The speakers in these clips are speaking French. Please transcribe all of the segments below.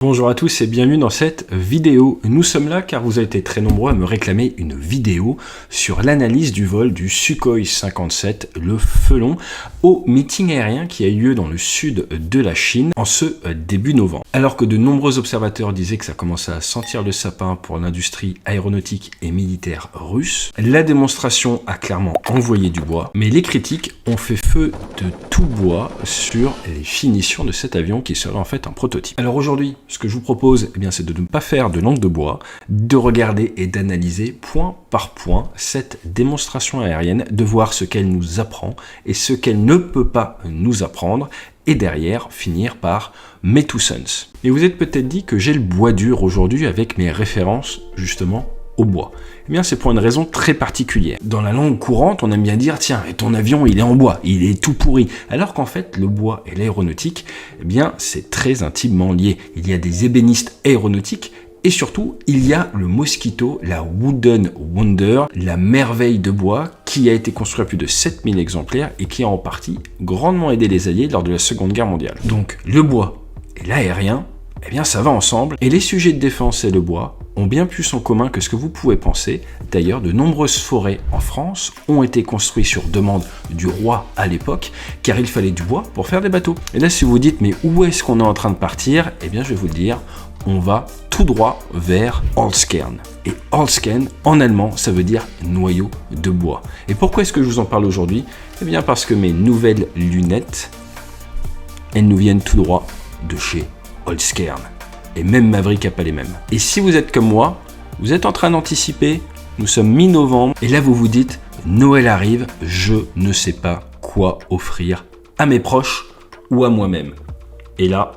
Bonjour à tous et bienvenue dans cette vidéo. Nous sommes là car vous avez été très nombreux à me réclamer une vidéo sur l'analyse du vol du Sukhoi 57, le Felon, au meeting aérien qui a eu lieu dans le sud de la Chine en ce début novembre. Alors que de nombreux observateurs disaient que ça commençait à sentir le sapin pour l'industrie aéronautique et militaire russe, la démonstration a clairement envoyé du bois, mais les critiques ont fait feu de tout bois sur les finitions de cet avion qui serait en fait un prototype. Alors aujourd'hui, ce que je vous propose, c'est de ne pas faire de langue de bois, de regarder et d'analyser point par point cette démonstration aérienne, de voir ce qu'elle nous apprend et ce qu'elle ne peut pas nous apprendre, et derrière finir par mes two sons. Et vous êtes peut-être dit que j'ai le bois dur aujourd'hui avec mes références justement au bois. C'est pour une raison très particulière. Dans la langue courante, on aime bien dire, tiens, et ton avion, il est en bois, il est tout pourri. Alors qu'en fait, le bois et l'aéronautique, c'est très intimement lié. Il y a des ébénistes aéronautiques et surtout, il y a le Mosquito, la Wooden Wonder, la merveille de bois qui a été construit à plus de 7000 exemplaires et qui a en partie grandement aidé les Alliés lors de la Seconde Guerre mondiale. Donc, le bois et l'aérien, ça va ensemble. Et les sujets de défense et le bois ont bien plus en commun que ce que vous pouvez penser. D'ailleurs, de nombreuses forêts en France ont été construites sur demande du roi à l'époque, car il fallait du bois pour faire des bateaux. Et là, si vous vous dites, mais où est-ce qu'on est en train de partir? Je vais vous le dire, on va tout droit vers Holzkern. Et Holzkern, en allemand, ça veut dire noyau de bois. Et pourquoi est-ce que je vous en parle aujourd'hui? Parce que mes nouvelles lunettes, elles nous viennent tout droit de chez Holzkern. Et même Maverick n'a pas les mêmes. Et si vous êtes comme moi, vous êtes en train d'anticiper, nous sommes mi-novembre, et là vous vous dites, Noël arrive, je ne sais pas quoi offrir à mes proches ou à moi-même. Et là,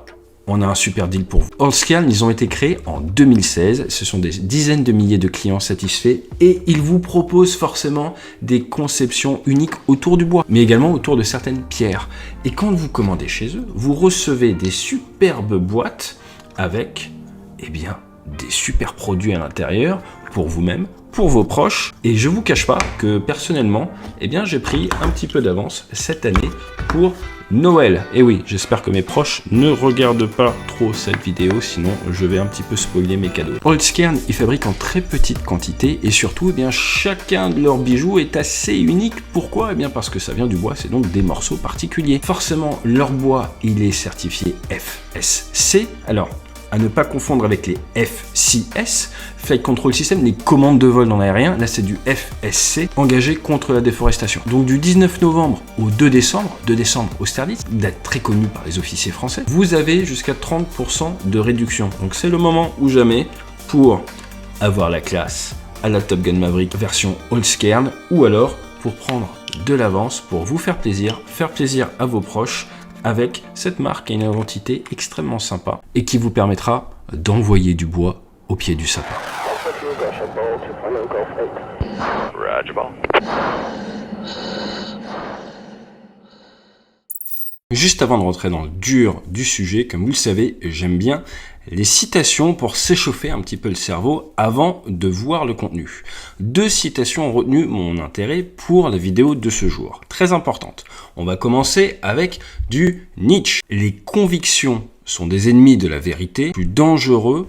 on a un super deal pour vous. Holzkern, ils ont été créés en 2016, ce sont des dizaines de milliers de clients satisfaits, et ils vous proposent forcément des conceptions uniques autour du bois, mais également autour de certaines pierres. Et quand vous commandez chez eux, vous recevez des superbes boîtes avec, des super produits à l'intérieur pour vous-même, pour vos proches. Et je vous cache pas que personnellement, j'ai pris un petit peu d'avance cette année pour Noël. Et oui, j'espère que mes proches ne regardent pas trop cette vidéo, sinon je vais un petit peu spoiler mes cadeaux. Holzkern, ils fabriquent en très petite quantité et surtout, chacun de leurs bijoux est assez unique. Pourquoi? Parce que ça vient du bois, c'est donc des morceaux particuliers. Forcément, leur bois, il est certifié FSC. Alors, à ne pas confondre avec les FCS, Flight Control System, les commandes de vol dans l'aérien. Là, c'est du FSC, engagé contre la déforestation. Donc, du 19 novembre au 2 décembre Austerlitz, date très connue par les officiers français, vous avez jusqu'à 30% de réduction. Donc, c'est le moment ou jamais pour avoir la classe à la Top Gun Maverick version Holzkern, ou alors pour prendre de l'avance, pour vous faire plaisir à vos proches, avec cette marque qui a une identité extrêmement sympa et qui vous permettra d'envoyer du bois au pied du sapin. Juste avant de rentrer dans le dur du sujet, comme vous le savez, j'aime bien les citations pour s'échauffer un petit peu le cerveau avant de voir le contenu. 2 citations ont retenu mon intérêt pour la vidéo de ce jour. Très importante. On va commencer avec du Nietzsche. Les convictions sont des ennemis de la vérité, plus dangereux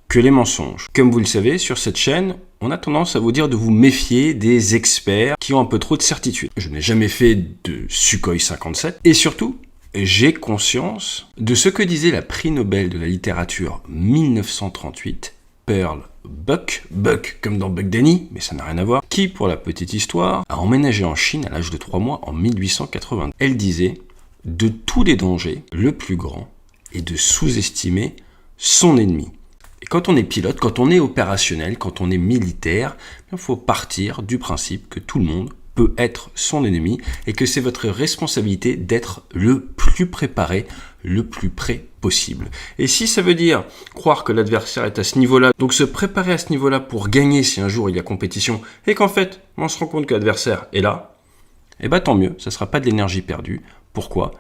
que les mensonges. Comme vous le savez, sur cette chaîne, on a tendance à vous dire de vous méfier des experts qui ont un peu trop de certitude. Je n'ai jamais fait de Sukhoi 57 et surtout, j'ai conscience de ce que disait la prix Nobel de la littérature 1938, Pearl Buck comme dans Buck Danny, mais ça n'a rien à voir, qui, pour la petite histoire, a emménagé en Chine à l'âge de 3 mois en 1880. Elle disait, de tous les dangers, le plus grand est de sous-estimer son ennemi. Et quand on est pilote, quand on est opérationnel, quand on est militaire, il faut partir du principe que tout le monde peut être son ennemi et que c'est votre responsabilité d'être le plus préparé, le plus prêt possible. Et si ça veut dire croire que l'adversaire est à ce niveau-là, donc se préparer à ce niveau-là pour gagner si un jour il y a compétition et qu'en fait on se rend compte que l'adversaire est là, tant mieux, ça ne sera pas de l'énergie perdue. Pourquoi?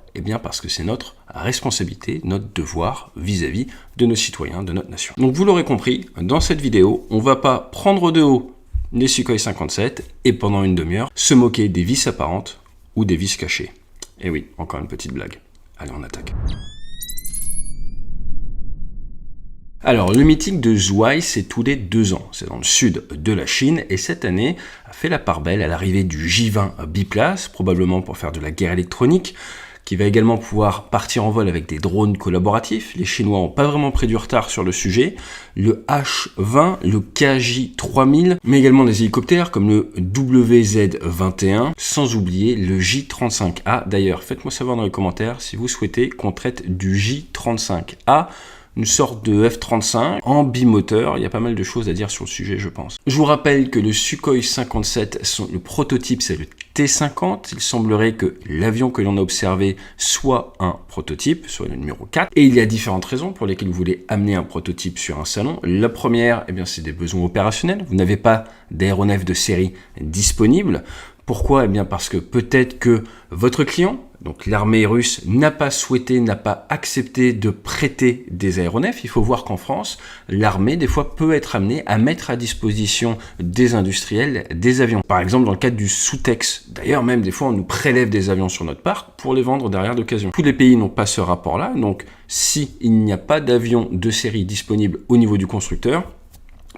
Parce que c'est notre responsabilité, notre devoir vis-à-vis de nos citoyens, de notre nation. Donc vous l'aurez compris, dans cette vidéo, on ne va pas prendre de haut les Sukhoi 57 et pendant une demi-heure se moquer des vis apparentes ou des vis cachées. Et oui, encore une petite blague. Allez, on attaque. Alors, le meeting de Zhuhai, c'est tous les 2 ans. C'est dans le sud de la Chine et cette année a fait la part belle à l'arrivée du J-20 biplace, probablement pour faire de la guerre électronique, qui va également pouvoir partir en vol avec des drones collaboratifs. Les Chinois n'ont pas vraiment pris du retard sur le sujet. Le H-20, le KJ-3000, mais également des hélicoptères comme le WZ-21, sans oublier le J-35A. D'ailleurs, faites-moi savoir dans les commentaires si vous souhaitez qu'on traite du J-35A, une sorte de F-35 en bimoteur. Il y a pas mal de choses à dire sur le sujet, je pense. Je vous rappelle que le Sukhoi 57, le prototype, c'est le T-50. Il semblerait que l'avion que l'on a observé soit un prototype, soit le numéro 4. Et il y a différentes raisons pour lesquelles vous voulez amener un prototype sur un salon. La première, c'est des besoins opérationnels. Vous n'avez pas d'aéronef de série disponible. Pourquoi ? Parce que peut-être que votre client, donc l'armée russe, n'a pas accepté de prêter des aéronefs. Il faut voir qu'en France, l'armée, des fois, peut être amenée à mettre à disposition des industriels des avions. Par exemple, dans le cadre du sous-texte. D'ailleurs, même des fois, on nous prélève des avions sur notre parc pour les vendre derrière d'occasion. Tous les pays n'ont pas ce rapport-là. Donc, s'il n'y a pas d'avion de série disponible au niveau du constructeur,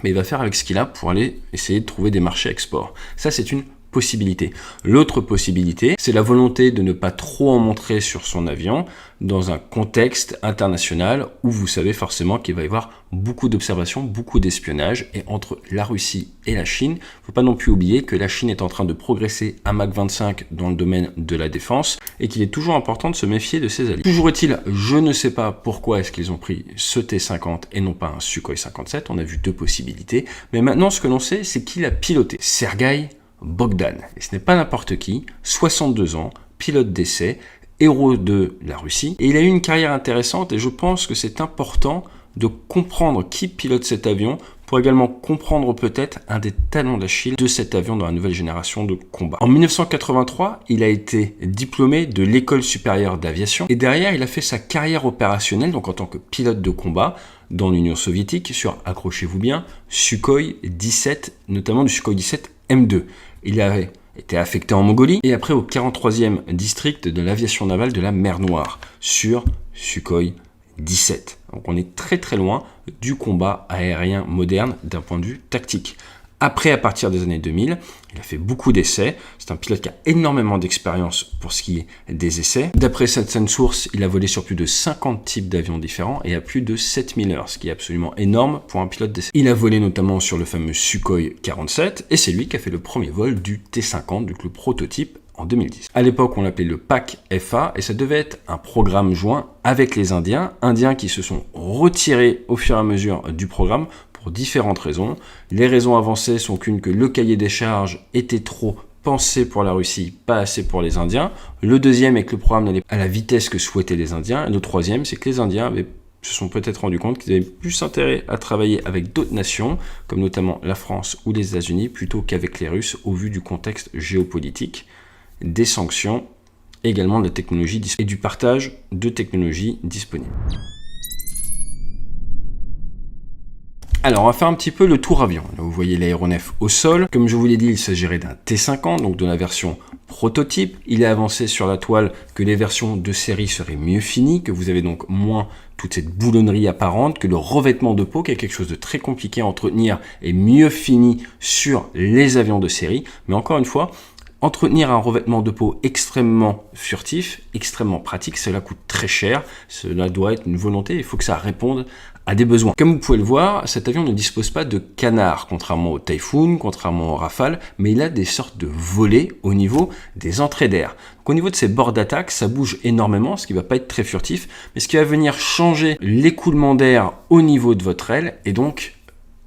il va faire avec ce qu'il a pour aller essayer de trouver des marchés export. Ça, c'est une possibilité. L'autre possibilité, c'est la volonté de ne pas trop en montrer sur son avion dans un contexte international où vous savez forcément qu'il va y avoir beaucoup d'observations, beaucoup d'espionnage. Et entre la Russie et la Chine, il ne faut pas non plus oublier que la Chine est en train de progresser à Mach 25 dans le domaine de la défense et qu'il est toujours important de se méfier de ses alliés. Toujours est-il, je ne sais pas pourquoi est-ce qu'ils ont pris ce T-50 et non pas un Sukhoi 57. On a vu deux possibilités. Mais maintenant, ce que l'on sait, c'est qui l'a piloté. Sergueï Bogdan. Et ce n'est pas n'importe qui, 62 ans, pilote d'essai, héros de la Russie. Et il a eu une carrière intéressante et je pense que c'est important de comprendre qui pilote cet avion pour également comprendre peut-être un des talons d'Achille de cet avion dans la nouvelle génération de combat. En 1983, il a été diplômé de l'École supérieure d'aviation et derrière, il a fait sa carrière opérationnelle, donc en tant que pilote de combat dans l'Union soviétique sur, accrochez-vous bien, Sukhoi 17, notamment du Sukhoi 17 M2. Il avait été affecté en Mongolie et après au 43e district de l'aviation navale de la mer Noire sur Sukhoi 17. Donc on est très très loin du combat aérien moderne d'un point de vue tactique. Après, à partir des années 2000, il a fait beaucoup d'essais. C'est un pilote qui a énormément d'expérience pour ce qui est des essais. D'après certaines sources, il a volé sur plus de 50 types d'avions différents et à plus de 7000 heures, ce qui est absolument énorme pour un pilote d'essai. Il a volé notamment sur le fameux Sukhoi 47 et c'est lui qui a fait le premier vol du T-50, donc le prototype, en 2010. À l'époque, on l'appelait le PAC-FA et ça devait être un programme joint avec les Indiens qui se sont retirés au fur et à mesure du programme pour différentes raisons. Les raisons avancées sont que le cahier des charges était trop pensé pour la Russie, pas assez pour les Indiens. Le deuxième est que le programme n'allait pas à la vitesse que souhaitaient les Indiens. Et le troisième, c'est que les Indiens se sont peut-être rendus compte qu'ils avaient plus intérêt à travailler avec d'autres nations, comme notamment la France ou les États-Unis, plutôt qu'avec les Russes, au vu du contexte géopolitique, des sanctions, également de la technologie et du partage de technologies disponibles. Alors, on va faire un petit peu le tour avion. Là, vous voyez l'aéronef au sol. Comme je vous l'ai dit, il s'agirait d'un T-50, donc de la version prototype. Il est avancé sur la toile que les versions de série seraient mieux finies, que vous avez donc moins toute cette boulonnerie apparente, que le revêtement de peau, qui est quelque chose de très compliqué à entretenir, est mieux fini sur les avions de série. Mais encore une fois, entretenir un revêtement de peau extrêmement furtif, extrêmement pratique, cela coûte très cher. Cela doit être une volonté, il faut que ça réponde à des besoins. Comme vous pouvez le voir, cet avion ne dispose pas de canard, contrairement au Typhoon, contrairement au Rafale, mais il a des sortes de volets au niveau des entrées d'air. Donc, au niveau de ses bords d'attaque, ça bouge énormément, ce qui ne va pas être très furtif, mais ce qui va venir changer l'écoulement d'air au niveau de votre aile, et donc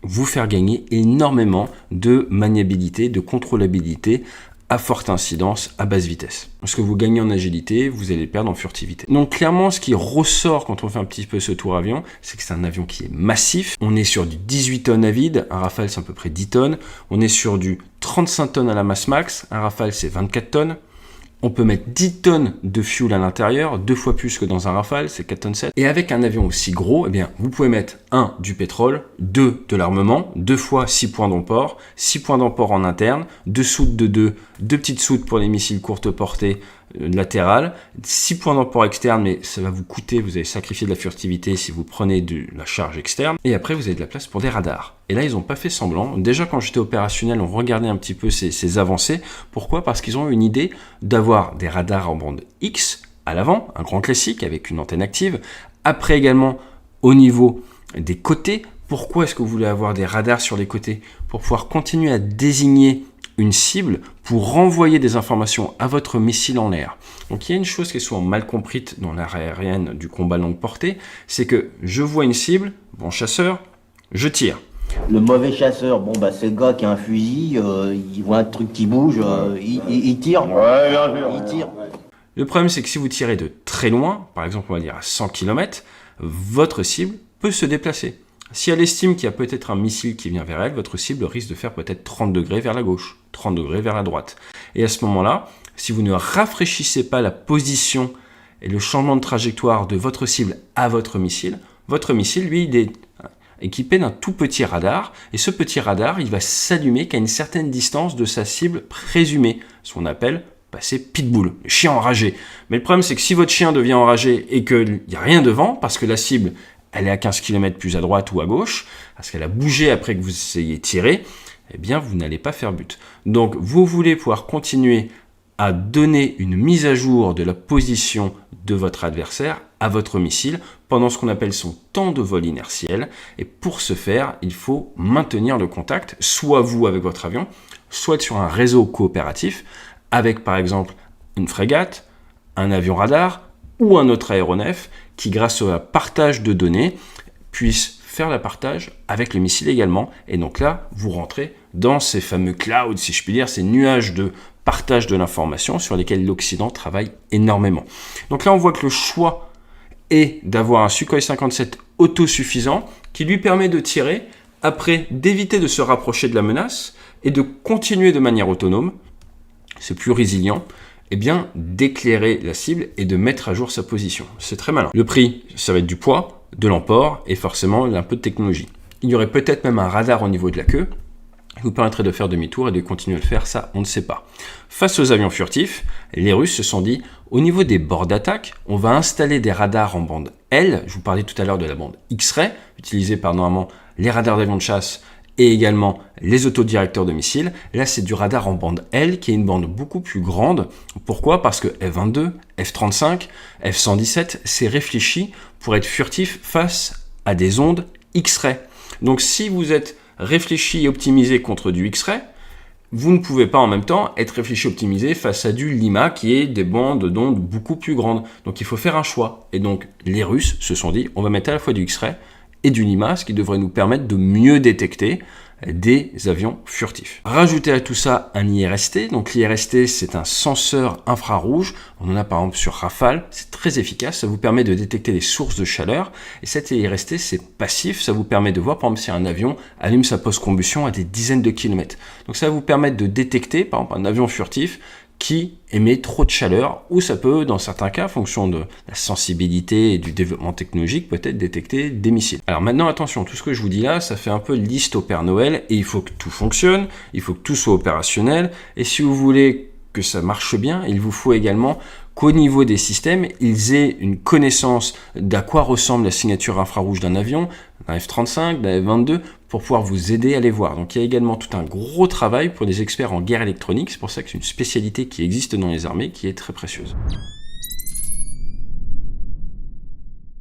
vous faire gagner énormément de maniabilité, de contrôlabilité, à forte incidence, à basse vitesse. Parce que vous gagnez en agilité, vous allez perdre en furtivité. Donc clairement, ce qui ressort quand on fait un petit peu ce tour avion, c'est que c'est un avion qui est massif. On est sur du 18 tonnes à vide, un Rafale c'est à peu près 10 tonnes. On est sur du 35 tonnes à la masse max, un Rafale c'est 24 tonnes. On peut mettre 10 tonnes de fuel à l'intérieur, 2 fois plus que dans un Rafale, c'est 4 tonnes 7. Et avec un avion aussi gros, eh bien, vous pouvez mettre 1 du pétrole, 2 de l'armement, 2 fois 6 points d'emport en interne, 2 soutes de 2 petites soutes pour les missiles courte portée latéral, 6 points d'emport externe, mais ça va vous coûter, vous allez sacrifier de la furtivité si vous prenez de la charge externe. Et après, vous avez de la place pour des radars. Et là, ils n'ont pas fait semblant. Déjà, quand j'étais opérationnel, on regardait un petit peu ces avancées. Pourquoi? Parce qu'ils ont eu une idée d'avoir des radars en bande X à l'avant, un grand classique avec une antenne active. Après également, au niveau des côtés, pourquoi est-ce que vous voulez avoir des radars sur les côtés? Pour pouvoir continuer à désigner une cible pour renvoyer des informations à votre missile en l'air. Donc il y a une chose qui est souvent mal comprise dans l'art aérienne du combat longue portée, c'est que je vois une cible, bon chasseur, je tire. Le mauvais chasseur, bon bah c'est le gars qui a un fusil, il voit un truc qui bouge, il tire. Ouais, bien sûr. Il tire. Le problème c'est que si vous tirez de très loin, par exemple on va dire à 100 km, votre cible peut se déplacer. Si elle estime qu'il y a peut-être un missile qui vient vers elle, votre cible risque de faire peut-être 30 degrés vers la gauche, 30 degrés vers la droite. Et à ce moment-là, si vous ne rafraîchissez pas la position et le changement de trajectoire de votre cible à votre missile, lui, il est équipé d'un tout petit radar. Et ce petit radar, il va s'allumer qu'à une certaine distance de sa cible présumée, ce qu'on appelle passer pitbull, le chien enragé. Mais le problème, c'est que si votre chien devient enragé et qu'il n'y a rien devant, parce que la cible elle est à 15 km plus à droite ou à gauche, parce qu'elle a bougé après que vous ayez tiré, eh bien, vous n'allez pas faire but. Donc, vous voulez pouvoir continuer à donner une mise à jour de la position de votre adversaire à votre missile pendant ce qu'on appelle son temps de vol inertiel. Et pour ce faire, il faut maintenir le contact, soit vous avec votre avion, soit sur un réseau coopératif, avec par exemple une frégate, un avion radar ou un autre aéronef qui, grâce au partage de données, puisse faire le partage avec le missile également. Et donc là, vous rentrez dans ces fameux clouds, si je puis dire, ces nuages de partage de l'information sur lesquels l'Occident travaille énormément. Donc là, on voit que le choix est d'avoir un Sukhoi 57 autosuffisant qui lui permet de tirer, après d'éviter de se rapprocher de la menace et de continuer de manière autonome. C'est plus résilient. Eh bien, d'éclairer la cible et de mettre à jour sa position. C'est très malin. Le prix, ça va être du poids, de l'emport et forcément un peu de technologie. Il y aurait peut-être même un radar au niveau de la queue qui vous permettrait de faire demi-tour et de continuer à le faire, ça, on ne sait pas. Face aux avions furtifs, les Russes se sont dit, au niveau des bords d'attaque, on va installer des radars en bande L. Je vous parlais tout à l'heure de la bande X-ray, utilisée par normalement les radars d'avions de chasse et également les autodirecteurs de missiles. Là, c'est du radar en bande L, qui est une bande beaucoup plus grande. Pourquoi? Parce que F-22, F-35, F-117, c'est réfléchi pour être furtif face à des ondes X-ray. Donc, si vous êtes réfléchi et optimisé contre du X-ray, vous ne pouvez pas en même temps être réfléchi et optimisé face à du Lima, qui est des bandes d'ondes beaucoup plus grandes. Donc, il faut faire un choix. Et donc, les Russes se sont dit, on va mettre à la fois du X-ray et du Lima, ce qui devrait nous permettre de mieux détecter des avions furtifs. Rajoutez à tout ça un IRST. Donc l'IRST, c'est un senseur infrarouge. On en a par exemple sur Rafale. C'est très efficace. Ça vous permet de détecter les sources de chaleur. Et cet IRST, c'est passif. Ça vous permet de voir, par exemple, si un avion allume sa post-combustion à des dizaines de kilomètres. Donc ça va vous permettre de détecter, par exemple, un avion furtif qui émet trop de chaleur, ou ça peut, dans certains cas, en fonction de la sensibilité et du développement technologique, peut-être détecter des missiles. Alors maintenant, attention, tout ce que je vous dis là, ça fait un peu liste au Père Noël, et il faut que tout fonctionne, il faut que tout soit opérationnel, et si vous voulez que ça marche bien, il vous faut également qu'au niveau des systèmes, ils aient une connaissance d'à quoi ressemble la signature infrarouge d'un avion, d'un F-35, d'un F-22, pour pouvoir vous aider à les voir. Donc il y a également tout un gros travail pour des experts en guerre électronique. C'est pour ça que c'est une spécialité qui existe dans les armées, qui est très précieuse.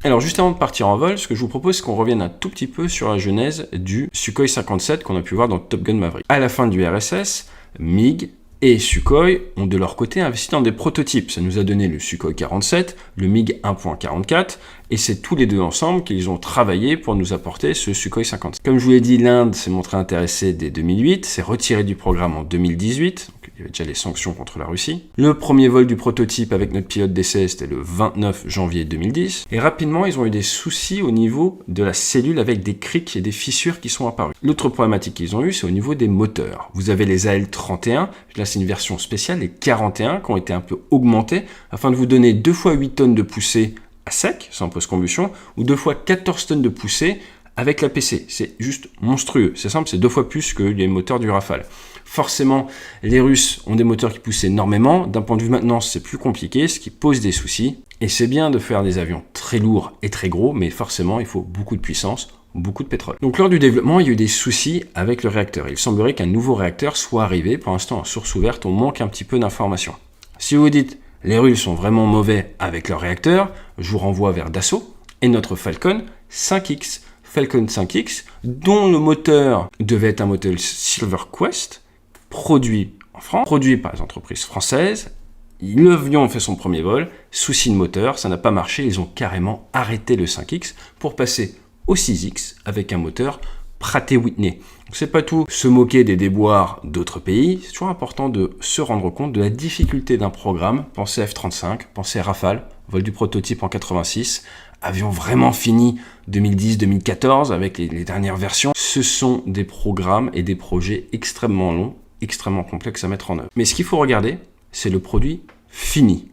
Alors juste avant de partir en vol, ce que je vous propose, c'est qu'on revienne un tout petit peu sur la genèse du Sukhoi 57 qu'on a pu voir dans Top Gun Maverick. À la fin du RSS, MiG et Sukhoi ont de leur côté investi dans des prototypes. Ça nous a donné le Sukhoi 47, le MiG 1.44, et c'est tous les deux ensemble qu'ils ont travaillé pour nous apporter ce Sukhoi 57. Comme je vous l'ai dit, l'Inde s'est montrée intéressée dès 2008, s'est retirée du programme en 2018, donc il y avait déjà les sanctions contre la Russie. Le premier vol du prototype avec notre pilote d'essai, c'était le 29 janvier 2010, et rapidement, ils ont eu des soucis au niveau de la cellule avec des criques et des fissures qui sont apparues. L'autre problématique qu'ils ont eu, c'est au niveau des moteurs. Vous avez les AL-31, là c'est une version spéciale, les 41 qui ont été un peu augmentés afin de vous donner 2 fois 8 tonnes de poussée à sec, sans post-combustion, ou 2 fois 14 tonnes de poussée avec l'APC. C'est juste monstrueux. C'est simple, c'est 2 fois plus que les moteurs du Rafale. Forcément, les Russes ont des moteurs qui poussent énormément. D'un point de vue maintenance, c'est plus compliqué, ce qui pose des soucis. Et c'est bien de faire des avions très lourds et très gros, mais forcément, il faut beaucoup de puissance, beaucoup de pétrole. Donc lors du développement, il y a eu des soucis avec le réacteur. Il semblerait qu'un nouveau réacteur soit arrivé. Pour l'instant, en source ouverte, on manque un petit peu d'informations. Si vous dites, les Russes sont vraiment mauvais avec leur réacteur, je vous renvoie vers Dassault et notre Falcon 5X. Falcon 5X, dont le moteur devait être un moteur SilverQuest, produit en France, produit par les entreprises françaises. L'avion a fait son premier vol, souci de moteur, ça n'a pas marché, ils ont carrément arrêté le 5X pour passer au 6X avec un moteur Pratt & Whitney. Donc c'est pas tout se moquer des déboires d'autres pays, c'est toujours important de se rendre compte de la difficulté d'un programme. Pensez F-35, pensez Rafale, vol du prototype en 86, avion vraiment fini 2010-2014 avec les dernières versions. Ce sont des programmes et des projets extrêmement longs, extrêmement complexes à mettre en œuvre. Mais ce qu'il faut regarder, c'est le produit fini.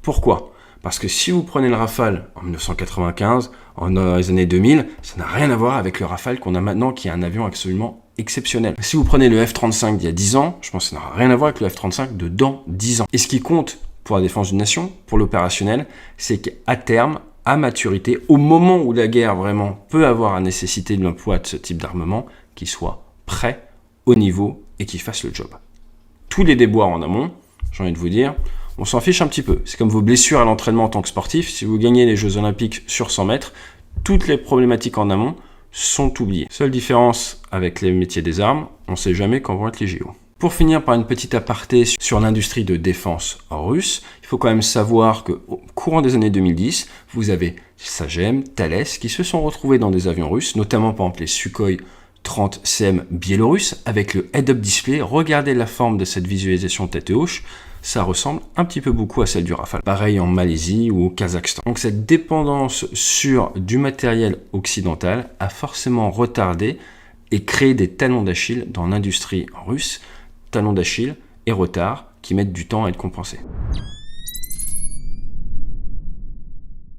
Pourquoi ? Parce que si vous prenez le Rafale en 1995, en les années 2000, ça n'a rien à voir avec le Rafale qu'on a maintenant, qui est un avion absolument exceptionnel. Si vous prenez le F-35 d'il y a 10 ans, je pense que ça n'a rien à voir avec le F-35 de dans 10 ans. Et ce qui compte pour la défense d'une nation, pour l'opérationnel, c'est qu'à terme, à maturité, au moment où la guerre vraiment peut avoir la nécessité de l'emploi de ce type d'armement, qu'il soit prêt, au niveau et qu'il fasse le job. Tous les déboires en amont, j'ai envie de vous dire, on s'en fiche un petit peu. C'est comme vos blessures à l'entraînement en tant que sportif. Si vous gagnez les Jeux Olympiques sur 100 mètres, toutes les problématiques en amont sont oubliées. Seule différence avec les métiers des armes, on ne sait jamais quand vont être les JO. Pour finir par une petite aparté sur l'industrie de défense russe, il faut quand même savoir qu'au courant des années 2010, vous avez Sagem, Thales qui se sont retrouvés dans des avions russes, notamment par exemple les Sukhoi 30 CM biélorusses avec le head-up display. Regardez la forme de cette visualisation tête haute, ça ressemble un petit peu beaucoup à celle du Rafale. Pareil en Malaisie ou au Kazakhstan. Donc cette dépendance sur du matériel occidental a forcément retardé et créé des talons d'Achille dans l'industrie russe. Talons d'Achille et retard qui mettent du temps à être compensés.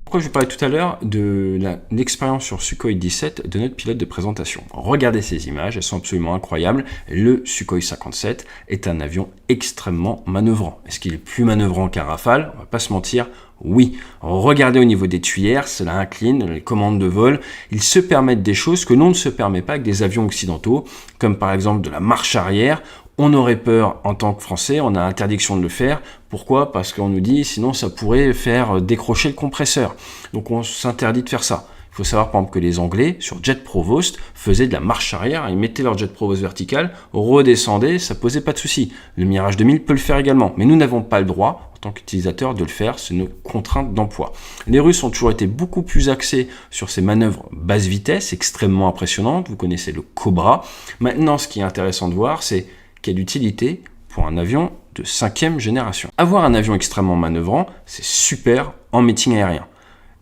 Pourquoi je vous parlais tout à l'heure de l'expérience sur Sukhoi 17 de notre pilote de présentation. Regardez ces images, elles sont absolument incroyables. Le Sukhoi 57 est un avion extrêmement manœuvrant. Est-ce qu'il est plus manœuvrant qu'un Rafale ? On va pas se mentir, oui. Regardez au niveau des tuyères, cela incline, les commandes de vol. Ils se permettent des choses que l'on ne se permet pas avec des avions occidentaux, comme par exemple de la marche arrière. On aurait peur en tant que Français, on a interdiction de le faire. Pourquoi ? Parce qu'on nous dit sinon ça pourrait faire décrocher le compresseur. Donc on s'interdit de faire ça. Il faut savoir par exemple que les Anglais, sur Jet Provost, faisaient de la marche arrière, ils mettaient leur Jet Provost vertical, redescendaient, ça posait pas de souci. Le Mirage 2000 peut le faire également, mais nous n'avons pas le droit, en tant qu'utilisateurs, de le faire, c'est une contrainte d'emploi. Les Russes ont toujours été beaucoup plus axés sur ces manœuvres basse vitesse, extrêmement impressionnantes, vous connaissez le Cobra. Maintenant, ce qui est intéressant de voir, c'est quelle utilité pour un avion de 5e génération. Avoir un avion extrêmement manœuvrant, c'est super en meeting aérien.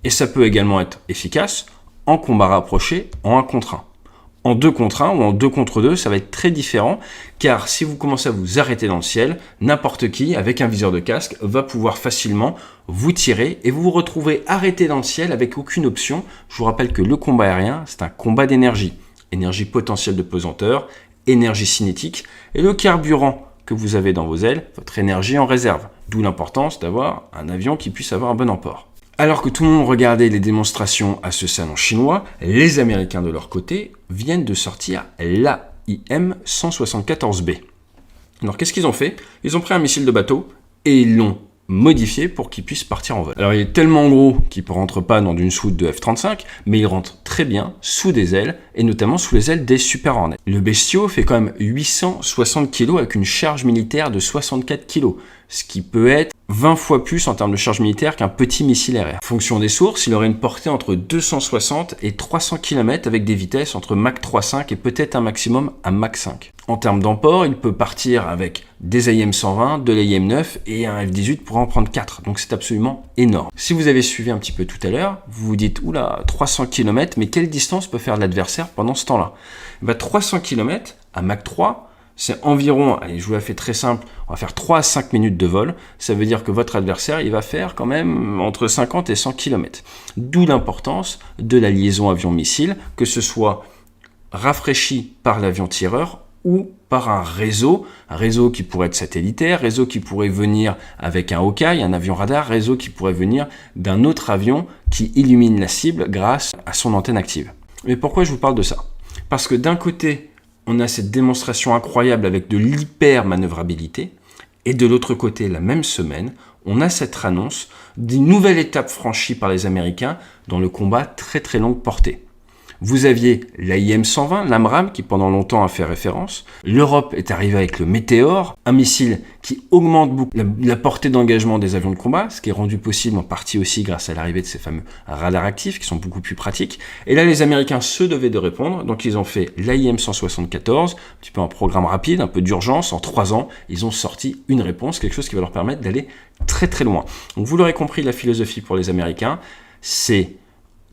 Et ça peut également être efficace en combat rapproché en 1 contre 1. En 2 contre 1 ou en 2 contre 2, ça va être très différent, car si vous commencez à vous arrêter dans le ciel, n'importe qui, avec un viseur de casque, va pouvoir facilement vous tirer et vous vous retrouvez arrêté dans le ciel avec aucune option. Je vous rappelle que le combat aérien, c'est un combat d'énergie. Énergie potentielle de pesanteur, énergie cinétique, et le carburant que vous avez dans vos ailes, votre énergie en réserve. D'où l'importance d'avoir un avion qui puisse avoir un bon emport. Alors que tout le monde regardait les démonstrations à ce salon chinois, les Américains de leur côté viennent de sortir l'AIM 174B. Alors qu'est-ce qu'ils ont fait ? Ils ont pris un missile de bateau et ils l'ont modifié pour qu'il puisse partir en vol. Alors il est tellement gros qu'il ne rentre pas dans une soute de F-35, mais il rentre très bien sous des ailes, et notamment sous les ailes des Super Hornets. Le bestiau fait quand même 860 kg avec une charge militaire de 64 kg, ce qui peut être 20 fois plus en termes de charge militaire qu'un petit missile aérien. En fonction des sources, il aurait une portée entre 260 et 300 km avec des vitesses entre Mach 3.5 et peut-être un maximum à Mach 5. En termes d'emport, il peut partir avec des AIM 120, de l'AIM 9 et un F-18 pour en prendre 4. Donc c'est absolument énorme. Si vous avez suivi un petit peu tout à l'heure, vous vous dites, oula, 300 km, mais quelle distance peut faire l'adversaire pendant ce temps-là ? 300 km à Mach 3, c'est environ, allez, je vous la fais très simple, on va faire 3 à 5 minutes de vol. Ça veut dire que votre adversaire, il va faire quand même entre 50 et 100 km. D'où l'importance de la liaison avion-missile, que ce soit rafraîchi par l'avion tireur ou par un réseau qui pourrait être satellitaire, réseau qui pourrait venir avec un Hawkeye, un avion radar, réseau qui pourrait venir d'un autre avion qui illumine la cible grâce à son antenne active. Mais pourquoi je vous parle de ça? Parce que d'un côté, on a cette démonstration incroyable avec de l'hyper-manœuvrabilité, et de l'autre côté, la même semaine, on a cette annonce d'une nouvelle étape franchie par les Américains dans le combat très très longue portée. Vous aviez l'AIM-120, l'AMRAAM, qui pendant longtemps a fait référence. L'Europe est arrivée avec le Météor, un missile qui augmente beaucoup la portée d'engagement des avions de combat, ce qui est rendu possible en partie aussi grâce à l'arrivée de ces fameux radars actifs qui sont beaucoup plus pratiques. Et là, les Américains se devaient de répondre, donc ils ont fait l'AIM-174, un petit peu un programme rapide, un peu d'urgence. En 3 ans, ils ont sorti une réponse, quelque chose qui va leur permettre d'aller très très loin. Donc vous l'aurez compris, la philosophie pour les Américains, c'est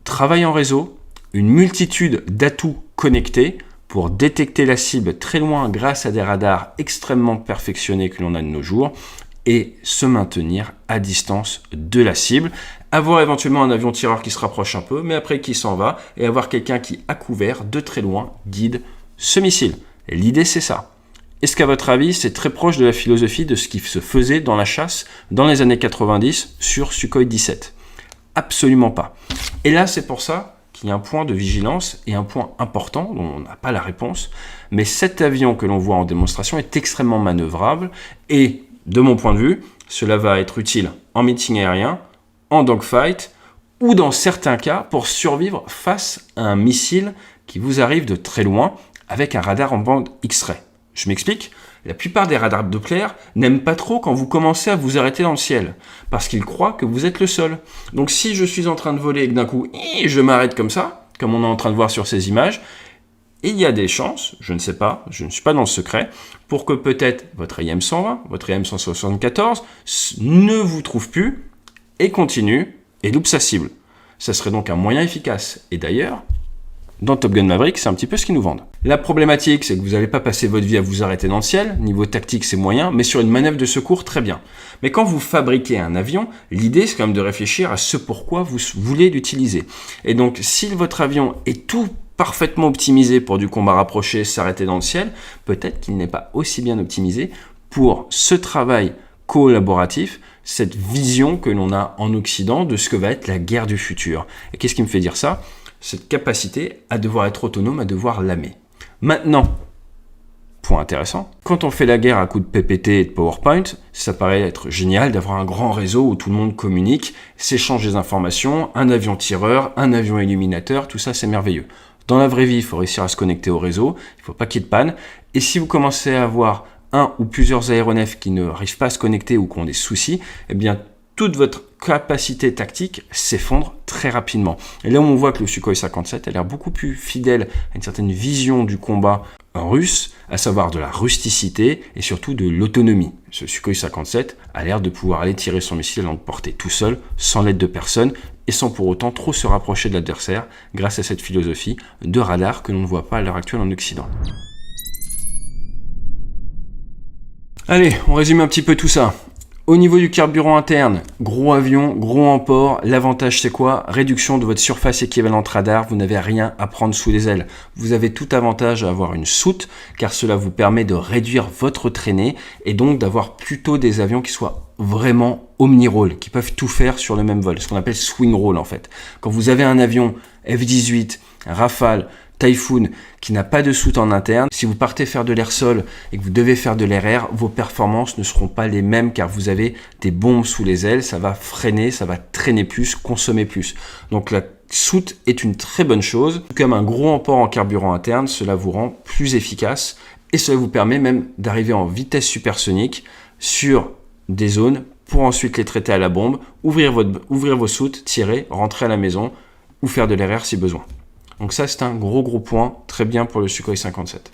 travail en réseau, une multitude d'atouts connectés pour détecter la cible très loin grâce à des radars extrêmement perfectionnés que l'on a de nos jours et se maintenir à distance de la cible, avoir éventuellement un avion tireur qui se rapproche un peu mais après qui s'en va et avoir quelqu'un qui à couvert de très loin guide ce missile. Et l'idée c'est ça. Est-ce qu'à votre avis c'est très proche de la philosophie de ce qui se faisait dans la chasse dans les années 90 sur Sukhoi 17? Absolument pas. Et là c'est pour ça qu'il y a un point de vigilance et un point important dont on n'a pas la réponse, mais cet avion que l'on voit en démonstration est extrêmement manœuvrable et, de mon point de vue, cela va être utile en meeting aérien, en dogfight ou dans certains cas pour survivre face à un missile qui vous arrive de très loin avec un radar en bande X-ray. Je m'explique. La plupart des radars Doppler n'aiment pas trop quand vous commencez à vous arrêter dans le ciel, parce qu'ils croient que vous êtes le seul. Donc si je suis en train de voler et que d'un coup, je m'arrête comme ça, comme on est en train de voir sur ces images, il y a des chances, je ne sais pas, je ne suis pas dans le secret, pour que peut-être votre AIM-120, votre AIM-174 ne vous trouve plus et continue et loupe sa cible. Ça serait donc un moyen efficace. Et d'ailleurs, dans Top Gun Maverick, c'est un petit peu ce qu'ils nous vendent. La problématique, c'est que vous n'allez pas passer votre vie à vous arrêter dans le ciel. Niveau tactique, c'est moyen, mais sur une manœuvre de secours, très bien. Mais quand vous fabriquez un avion, l'idée, c'est quand même de réfléchir à ce pourquoi vous voulez l'utiliser. Et donc, si votre avion est tout parfaitement optimisé pour du combat rapproché, s'arrêter dans le ciel, peut-être qu'il n'est pas aussi bien optimisé pour ce travail collaboratif, cette vision que l'on a en Occident de ce que va être la guerre du futur. Et qu'est-ce qui me fait dire ça ? Cette capacité à devoir être autonome, à devoir l'aimer. Maintenant, point intéressant, quand on fait la guerre à coups de PPT et de PowerPoint, ça paraît être génial d'avoir un grand réseau où tout le monde communique, s'échange des informations, un avion tireur, un avion illuminateur, tout ça c'est merveilleux. Dans la vraie vie, il faut réussir à se connecter au réseau, il ne faut pas qu'il y ait de panne, et si vous commencez à avoir un ou plusieurs aéronefs qui n'arrivent pas à se connecter ou qui ont des soucis, eh bien toute votre capacité tactique s'effondre très rapidement. Et là où on voit que le Sukhoi 57 a l'air beaucoup plus fidèle à une certaine vision du combat russe, à savoir de la rusticité et surtout de l'autonomie. Ce Sukhoi 57 a l'air de pouvoir aller tirer son missile à longue portée tout seul, sans l'aide de personne et sans pour autant trop se rapprocher de l'adversaire grâce à cette philosophie de radar que l'on ne voit pas à l'heure actuelle en Occident. Allez, on résume un petit peu tout ça. Au niveau du carburant interne, gros avion, gros emport, l'avantage c'est quoi? Réduction de votre surface équivalente radar, vous n'avez rien à prendre sous les ailes. Vous avez tout avantage à avoir une soute, car cela vous permet de réduire votre traînée et donc d'avoir plutôt des avions qui soient vraiment omni-rôle, qui peuvent tout faire sur le même vol, ce qu'on appelle swing roll en fait. Quand vous avez un avion F-18, Rafale, Typhoon qui n'a pas de soute en interne, si vous partez faire de l'air-sol et que vous devez faire de l'air-air, vos performances ne seront pas les mêmes car vous avez des bombes sous les ailes, ça va freiner, ça va traîner plus, consommer plus. Donc la soute est une très bonne chose. Comme un gros emport en carburant interne, cela vous rend plus efficace et cela vous permet même d'arriver en vitesse supersonique sur des zones pour ensuite les traiter à la bombe, ouvrir vos soutes, tirer, rentrer à la maison ou faire de l'air-air si besoin. Donc ça, c'est un gros point, très bien pour le Sukhoi 57.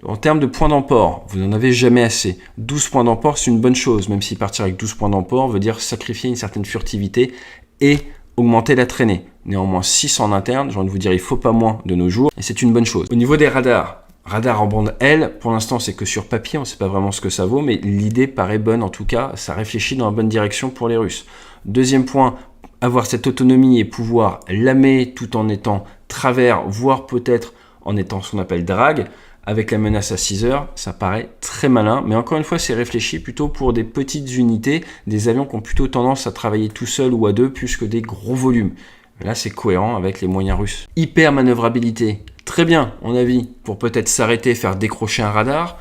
En termes de points d'emport, vous n'en avez jamais assez. 12 points d'emport, c'est une bonne chose, même si partir avec 12 points d'emport veut dire sacrifier une certaine furtivité et augmenter la traînée. Néanmoins, 6 en interne, j'ai envie de vous dire, il ne faut pas moins de nos jours, et c'est une bonne chose. Au niveau des radars, Radar en bande L, pour l'instant c'est que sur papier, on ne sait pas vraiment ce que ça vaut, mais l'idée paraît bonne en tout cas, ça réfléchit dans la bonne direction pour les Russes. Deuxième point, avoir cette autonomie et pouvoir lamer tout en étant travers, voire peut-être en étant ce qu'on appelle drag, avec la menace à 6 heures, ça paraît très malin, mais encore une fois c'est réfléchi plutôt pour des petites unités, des avions qui ont plutôt tendance à travailler tout seul ou à deux plus que des gros volumes. Là c'est cohérent avec les moyens russes. Hyper manœuvrabilité, très bien on a vu, pour peut-être s'arrêter, faire décrocher un radar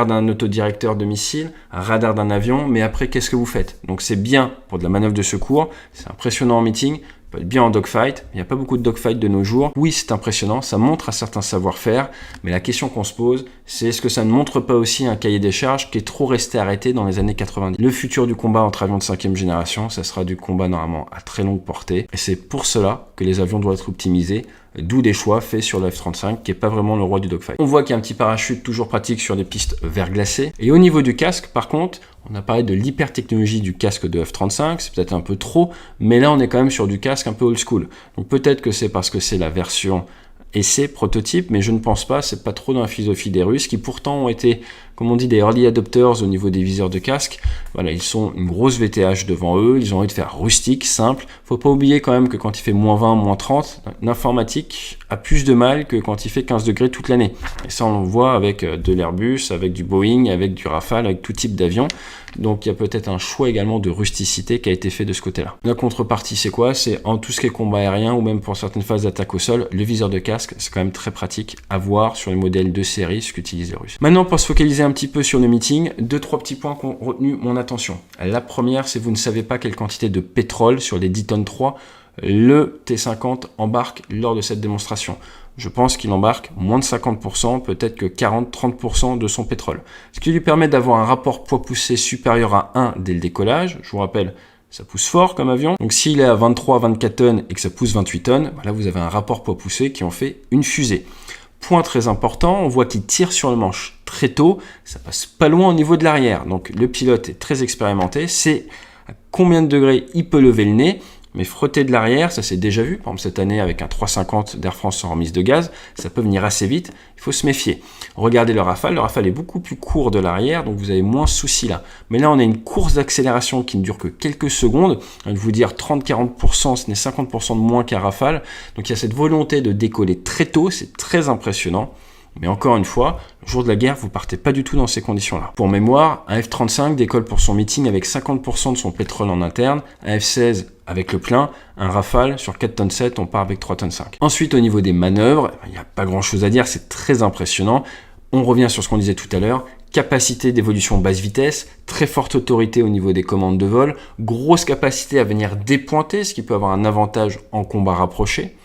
d'un autodirecteur de missile, un radar d'un avion, mais après qu'est-ce que vous faites? Donc c'est bien pour de la manœuvre de secours, c'est impressionnant en meeting, peut être bien en dogfight, il n'y a pas beaucoup de dogfight de nos jours. Oui, c'est impressionnant, ça montre un certain savoir-faire, mais la question qu'on se pose, c'est est-ce que ça ne montre pas aussi un cahier des charges qui est trop resté arrêté dans les années 90? Le futur du combat entre avions de 5e génération, ça sera du combat normalement à très longue portée, et c'est pour cela que les avions doivent être optimisés, d'où des choix faits sur le F-35, qui n'est pas vraiment le roi du dogfight. On voit qu'il y a un petit parachute toujours pratique sur des pistes verglacées, et au niveau du casque, par contre, on a parlé de l'hyper-technologie du casque de F-35, c'est peut-être un peu trop, mais là on est quand même sur du casque un peu old school. Donc peut-être que c'est parce que c'est la version essai, prototype, mais je ne pense pas, c'est pas trop dans la philosophie des Russes, qui pourtant ont été, comme on dit, des early adopters au niveau des viseurs de casque. Voilà, ils sont une grosse VTH devant eux, ils ont envie de faire rustique, simple. Faut pas oublier quand même que quand il fait moins 20, moins 30, l'informatique a plus de mal que quand il fait 15 degrés toute l'année. Et ça, on le voit avec de l'Airbus, avec du Boeing, avec du Rafale, avec tout type d'avion. Donc il y a peut-être un choix également de rusticité qui a été fait de ce côté-là. La contrepartie, c'est quoi? C'est en tout ce qui est combat aérien ou même pour certaines phases d'attaque au sol, le viseur de casque, c'est quand même très pratique à voir sur les modèles de série, ce qu'utilisent les Russes. Maintenant, pour se focaliser un petit peu sur le meeting, 2-3 petits points qui ont retenu mon attention. La première, c'est que vous ne savez pas quelle quantité de pétrole sur les 10 tonnes 3 le T-50 embarque lors de cette démonstration. Je pense qu'il embarque moins de 50%, peut-être que 40-30% de son pétrole. Ce qui lui permet d'avoir un rapport poids poussé supérieur à 1 dès le décollage. Je vous rappelle, ça pousse fort comme avion. Donc s'il est à 23-24 tonnes et que ça pousse 28 tonnes, voilà, vous avez un rapport poids poussé qui en fait une fusée. Point très important, on voit qu'il tire sur le manche très tôt, ça passe pas loin au niveau de l'arrière. Donc le pilote est très expérimenté, c'est à combien de degrés il peut lever le nez. Mais frotter de l'arrière, ça s'est déjà vu. Par exemple, cette année, avec un 350 d'Air France sans remise de gaz, ça peut venir assez vite. Il faut se méfier. Regardez le Rafale est beaucoup plus court de l'arrière, donc vous avez moins ce souci-là. Mais là, on a une course d'accélération qui ne dure que quelques secondes. Je vais vous dire 30-40%, ce n'est 50% de moins qu'un Rafale. Donc il y a cette volonté de décoller très tôt, c'est très impressionnant. Mais encore une fois, le jour de la guerre, vous partez pas du tout dans ces conditions-là. Pour mémoire, un F-35 décolle pour son meeting avec 50% de son pétrole en interne, un F-16 avec le plein, un Rafale sur 4 tonnes 7, on part avec 3 tonnes 5. Ensuite, au niveau des manœuvres, il n'y a pas grand-chose à dire, c'est très impressionnant. On revient sur ce qu'on disait tout à l'heure, capacité d'évolution basse vitesse, très forte autorité au niveau des commandes de vol, grosse capacité à venir dépointer, ce qui peut avoir un avantage en combat rapproché.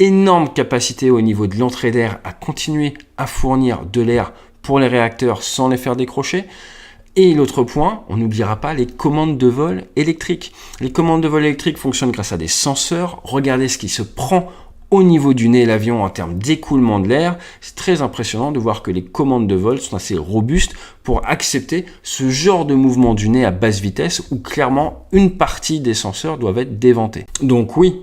Énorme capacité au niveau de l'entrée d'air à continuer à fournir de l'air pour les réacteurs sans les faire décrocher. Et l'autre point, on n'oubliera pas les commandes de vol électriques. Les commandes de vol électriques fonctionnent grâce à des senseurs. Regardez ce qui se prend au niveau du nez l'avion en termes d'écoulement de l'air. C'est très impressionnant de voir que les commandes de vol sont assez robustes pour accepter ce genre de mouvement du nez à basse vitesse où clairement une partie des senseurs doivent être déventés. Donc oui,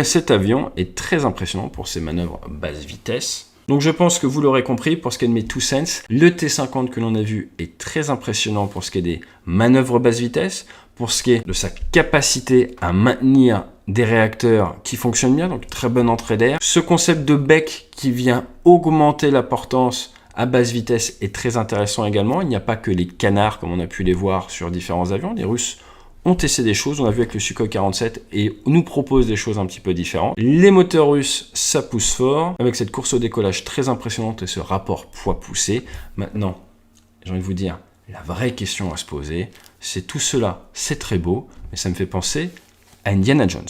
cet avion est très impressionnant pour ses manœuvres basse vitesse. Donc je pense que vous l'aurez compris, pour ce qui est de mes 2 cents, le T-50 que l'on a vu est très impressionnant pour ce qui est des manœuvres basse vitesse, pour ce qui est de sa capacité à maintenir des réacteurs qui fonctionnent bien, donc très bonne entrée d'air. Ce concept de bec qui vient augmenter la portance à basse vitesse est très intéressant également. Il n'y a pas que les canards comme on a pu les voir sur différents avions. Les Russes ont testé des choses, on a vu avec le Sukhoi 47 et nous propose des choses un petit peu différentes. Les moteurs russes, ça pousse fort, avec cette course au décollage très impressionnante et ce rapport poids poussé. Maintenant, j'ai envie de vous dire, la vraie question à se poser, c'est tout cela, c'est très beau, mais ça me fait penser à Indiana Jones.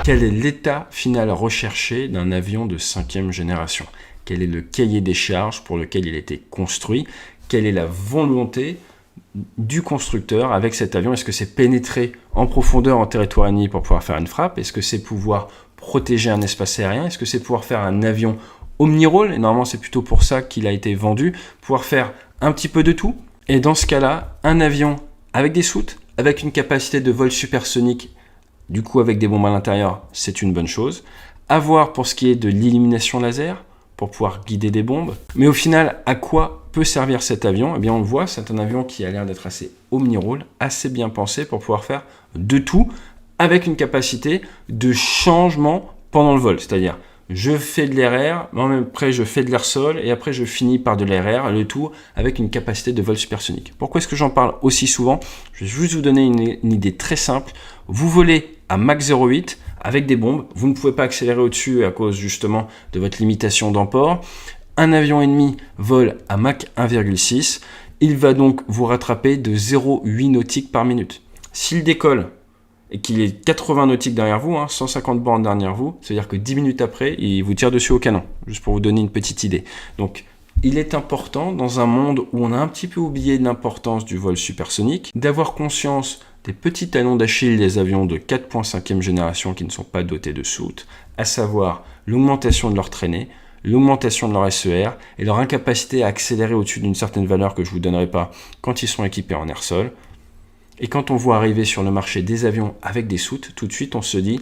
Quel est l'état final recherché d'un avion de 5e génération ? Quel est le cahier des charges pour lequel il a été construit? Quelle est la volonté du constructeur avec cet avion? Est-ce que c'est pénétrer en profondeur en territoire ennemi pour pouvoir faire une frappe? Est-ce que c'est pouvoir protéger un espace aérien? Est-ce que c'est pouvoir faire un avion omni-rôle? Et normalement, c'est plutôt pour ça qu'il a été vendu. Pouvoir faire un petit peu de tout. Et dans ce cas-là, un avion avec des soutes, avec une capacité de vol supersonique, du coup avec des bombes à l'intérieur, c'est une bonne chose. À voir pour ce qui est de l'illumination laser, pour pouvoir guider des bombes. Mais au final, à quoi peut servir cet avion? Eh bien, on le voit, c'est un avion qui a l'air d'être assez omni-rôle, assez bien pensé pour pouvoir faire de tout, avec une capacité de changement pendant le vol. C'est-à-dire, je fais de l'AIR, mais après je fais de l'air-sol, et après je finis par de l'AIR, le tout avec une capacité de vol supersonique. Pourquoi est-ce que j'en parle aussi souvent? Je vais juste vous donner une idée très simple. Vous volez à Mach 0,8 avec des bombes, vous ne pouvez pas accélérer au-dessus à cause justement de votre limitation d'emport. Un avion ennemi vole à Mach 1,6, il va donc vous rattraper de 0,8 nautiques par minute. S'il décolle et qu'il est 80 nautiques derrière vous, 150 bornes derrière vous, c'est-à-dire que 10 minutes après, il vous tire dessus au canon, juste pour vous donner une petite idée. Donc, il est important, dans un monde où on a un petit peu oublié l'importance du vol supersonique, d'avoir conscience des petits talons d'Achille des avions de 4.5e génération qui ne sont pas dotés de soutes, à savoir l'augmentation de leur traînée, l'augmentation de leur SER et leur incapacité à accélérer au-dessus d'une certaine valeur que je ne vous donnerai pas quand ils sont équipés en air-sol. Et quand on voit arriver sur le marché des avions avec des soutes, tout de suite on se dit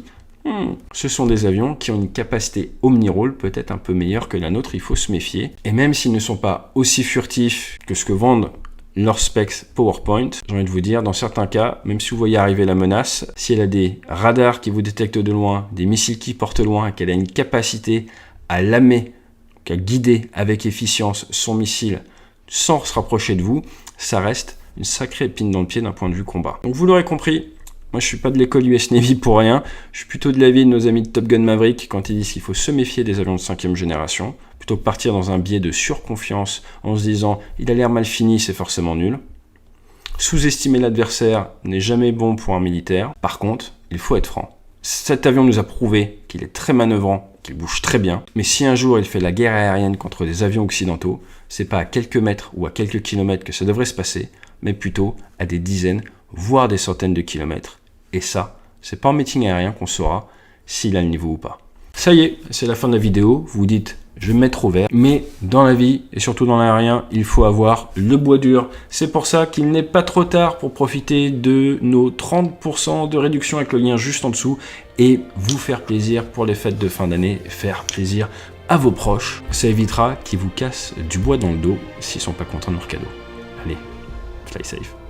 ce sont des avions qui ont une capacité omni-rôle peut-être un peu meilleure que la nôtre, il faut se méfier. Et même s'ils ne sont pas aussi furtifs que ce que vendent leurs specs PowerPoint, j'ai envie de vous dire, dans certains cas, même si vous voyez arriver la menace, si elle a des radars qui vous détectent de loin, des missiles qui portent loin, qu'elle a une capacité à lamer, à guider avec efficience son missile sans se rapprocher de vous, ça reste une sacrée épine dans le pied d'un point de vue combat. Donc vous l'aurez compris, moi je suis pas de l'école US Navy pour rien, je suis plutôt de l'avis de nos amis de Top Gun Maverick quand ils disent qu'il faut se méfier des avions de 5e génération, plutôt que partir dans un biais de surconfiance en se disant il a l'air mal fini, c'est forcément nul. Sous-estimer l'adversaire n'est jamais bon pour un militaire, par contre, il faut être franc. Cet avion nous a prouvé qu'il est très manœuvrant, qu'il bouge très bien, mais si un jour il fait la guerre aérienne contre des avions occidentaux, c'est pas à quelques mètres ou à quelques kilomètres que ça devrait se passer, mais plutôt à des dizaines, voire des centaines de kilomètres. Et ça, c'est pas en meeting aérien qu'on saura s'il a le niveau ou pas. Ça y est, c'est la fin de la vidéo. Vous vous dites, je vais me mettre au vert. Mais dans la vie, et surtout dans l'aérien, il faut avoir le bois dur. C'est pour ça qu'il n'est pas trop tard pour profiter de nos 30% de réduction avec le lien juste en dessous et vous faire plaisir pour les fêtes de fin d'année, faire plaisir à vos proches. Ça évitera qu'ils vous cassent du bois dans le dos s'ils sont pas contents de leur cadeau. Allez, fly safe.